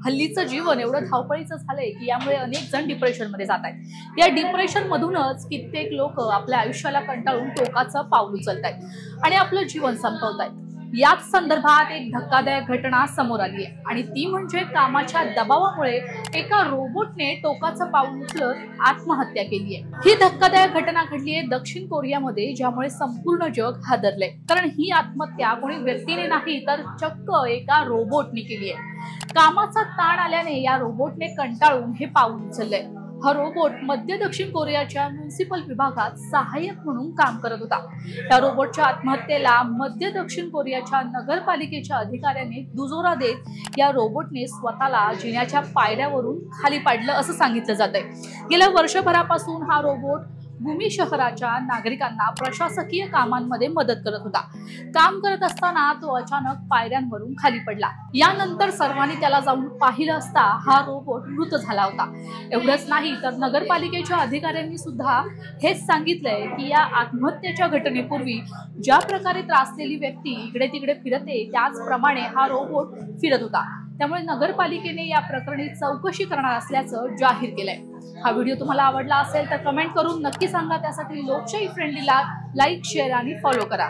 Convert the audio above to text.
हल्लीचं जीवन एवढं धावपळीचं झालंय की यामुळे अनेक जण डिप्रेशनमध्ये जात आहेत। या डिप्रेशन मधूनच कित्येक लोक आपल्या आयुष्याला कंटाळून टोकाचं पाऊल उचलतायत आणि आपलं जीवन संपवतायत। याच संदर्भात एक धक्कादायक घटना समोर आली आहे आणि ती म्हणजे कामाच्या दबावामुळे एका रोबोटने टोकाचं पाऊल उचलत आत्महत्या केली आहे। ही धक्कादायक घटना घडली आहे दक्षिण कोरियामध्ये, ज्यामुळे संपूर्ण जग हादरले, कारण ही आत्महत्या कोणी व्यक्तीने नाही तर चक्क एका रोबोटने केली आहे। कामाचा ताण आल्याने या रोबोटने कंटाळून हे पाऊल उचलले। हा रोबोट मध्य दक्षिण कोरियाच्या म्युनिसिपल विभागात सहाय्यक म्हणून काम करत होता। या रोबोटच्या आत्महत्येला मध्य दक्षिण कोरियाच्या नगरपालिकेच्या अधिकाऱ्यांनी दुजोरा देत या रोबोटने स्वतःला जिन्याच्या पायऱ्यावरून खाली पाडलं असं सांगितलं जातंय। गेल्या वर्षभरापासून हा रोबोट भूमी शहराच्या नागरिकांना प्रशासकीय कामांमध्ये मदत करत होता। काम करत असताना तो अचानक पायऱ्यांवरून खाली पडला। यानंतर सर्वांनी त्याला जाऊन पाहिलं असता हा रोबोट मृत झाला होता। एवढंच नाही तर नगरपालिकेच्या अधिकाऱ्यांनी सुद्धा हेच सांगितलंय की या आत्महत्येच्या घटनेपूर्वी ज्या प्रकारे त्रासलेली व्यक्ती इकडे तिकडे फिरते त्याचप्रमाणे हा रोबोट फिरत होता। त्यामुळे नगरपालिकेने या प्रकरणी चौकशी करणार असल्याचं जाहीर केलंय। हा व्हिडिओ तुम्हाला आवडला असेल तर कमेंट करून नक्की सांगा। त्यासाठी लोकशाही फ्रेंडलीला लाईक, शेअर आणि फॉलो करा।